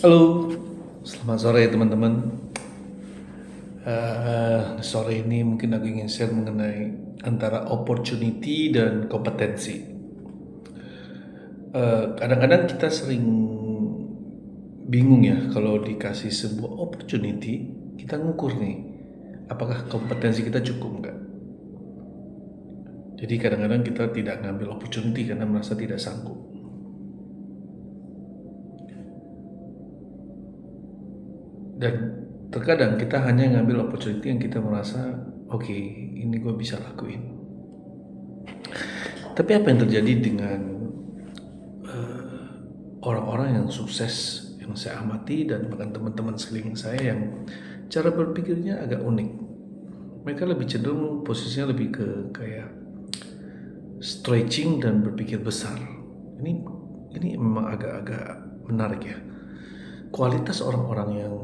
Halo, selamat sore teman-teman. Sore ini mungkin aku ingin share mengenai antara opportunity dan kompetensi. Kadang-kadang kita sering bingung ya kalau dikasih sebuah opportunity, kita ngukur nih, apakah kompetensi kita cukup nggak? Jadi kadang-kadang kita tidak ngambil opportunity karena merasa tidak sanggup. Dan terkadang kita hanya ngambil opportunity yang kita merasa oke, ini gue bisa lakuin. Tapi apa yang terjadi dengan orang-orang yang sukses yang saya amati dan bahkan teman-teman sekeliling saya yang cara berpikirnya agak unik. Mereka lebih cenderung posisinya lebih ke kayak stretching dan berpikir besar. Ini memang agak-agak menarik ya. Kualitas orang-orang yang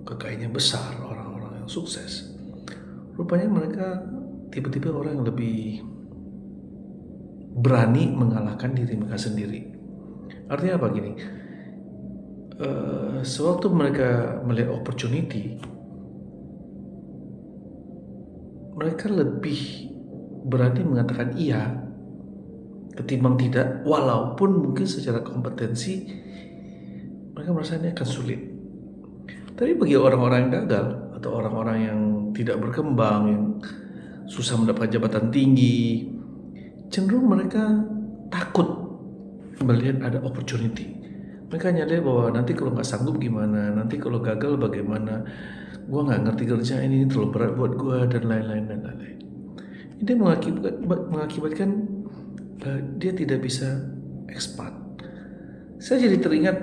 kekayaannya besar, orang-orang yang sukses, rupanya mereka tipe-tipe orang yang lebih berani mengalahkan diri mereka sendiri. Artinya apa gini? Sewaktu mereka melihat opportunity, mereka lebih berani mengatakan iya ketimbang tidak, walaupun mungkin secara kompetensi mereka merasa ini akan sulit. Tapi bagi orang-orang yang gagal atau orang-orang yang tidak berkembang, yang susah mendapatkan jabatan tinggi, cenderung mereka takut melihat ada opportunity. Mereka nyadar bahwa nanti kalau nggak sanggup gimana, nanti kalau gagal bagaimana, gue nggak ngerti kerjaan ini terlalu berat buat gue dan lain-lain. Ini mengakibatkan dia tidak bisa expand. Saya jadi teringat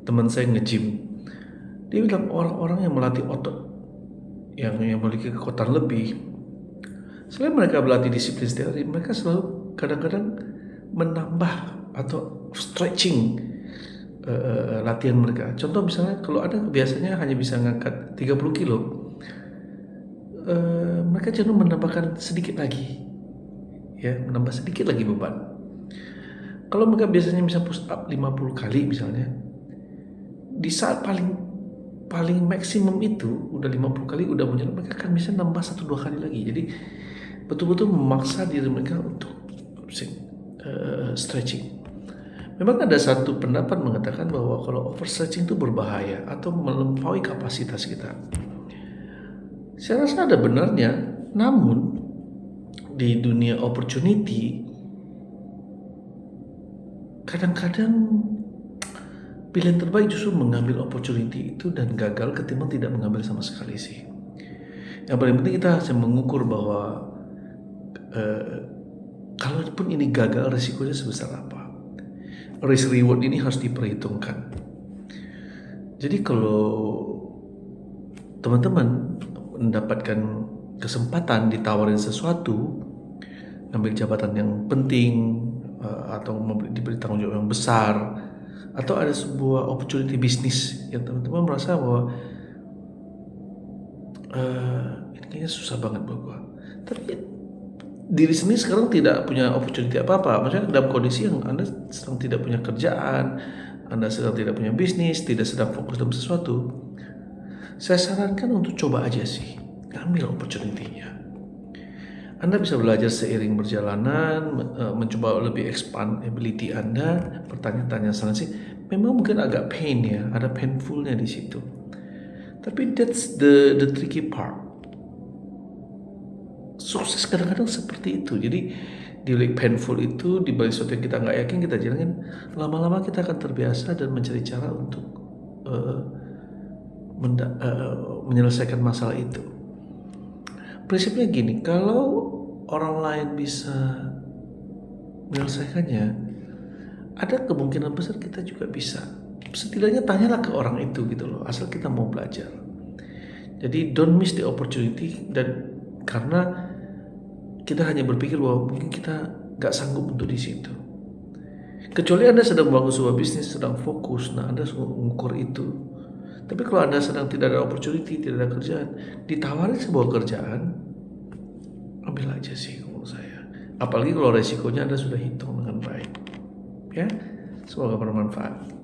teman saya nge-gym. Dia bilang orang-orang yang melatih otot, yang memiliki kekuatan lebih, selain mereka berlatih disiplin setiap hari, mereka selalu kadang-kadang menambah atau stretching latihan mereka. Contoh misalnya kalau ada biasanya hanya bisa ngangkat 30 kilo, mereka cenderung menambahkan sedikit lagi, ya, menambah sedikit lagi beban. Kalau mereka biasanya bisa push up 50 kali misalnya, di saat paling maksimum itu udah 50 kali udah menjalan, mereka akan bisa nambah 1-2 kali lagi. Jadi betul-betul memaksa diri mereka untuk stretching. Memang ada satu pendapat mengatakan bahwa kalau overstretching itu berbahaya atau melampaui kapasitas kita. Saya rasa ada benarnya, namun di dunia opportunity kadang-kadang pilihan terbaik justru mengambil opportunity itu dan gagal ketimbang tidak mengambil sama sekali sih. Yang paling penting kita harus mengukur bahwa kalaupun ini gagal, resikonya sebesar apa. Risk reward ini harus diperhitungkan. Jadi kalau teman-teman mendapatkan kesempatan ditawarin sesuatu, ngambil jabatan yang penting atau diberi tanggung jawab yang besar, atau ada sebuah opportunity bisnis yang teman-teman merasa bahwa ini kayaknya susah banget buat gue, tapi diri sendiri sekarang tidak punya opportunity apa-apa, maksudnya dalam kondisi yang Anda sedang tidak punya kerjaan, Anda sedang tidak punya bisnis, tidak sedang fokus dalam sesuatu, saya sarankan untuk coba aja sih, ambil opportunity-nya. Anda bisa belajar seiring berjalanan, mencoba lebih expand ability Anda, bertanya-tanya sana sih. Memang mungkin agak pain ya, ada painfulnya di situ. Tapi that's the tricky part. Sukses kadang-kadang seperti itu. Jadi di balik painful itu, di balik sesuatu yang kita nggak yakin kita jalanin, lama-lama kita akan terbiasa dan mencari cara untuk menyelesaikan masalah itu. Prinsipnya gini, kalau orang lain bisa menyelesaikannya, ada kemungkinan besar kita juga bisa. Setidaknya tanyalah ke orang itu gitu loh, asal kita mau belajar. Jadi don't miss the opportunity, dan karena kita hanya berpikir bahwa mungkin kita gak sanggup untuk di situ. Kecuali Anda sedang membangun sebuah bisnis, sedang fokus, nah Anda mengukur itu. Tapi kalau Anda sedang tidak ada opportunity, tidak ada kerjaan, ditawarin sebuah kerjaan, ambil aja sih menurut saya. Apalagi kalau resikonya Anda sudah hitung dengan baik. Ya, semoga bermanfaat.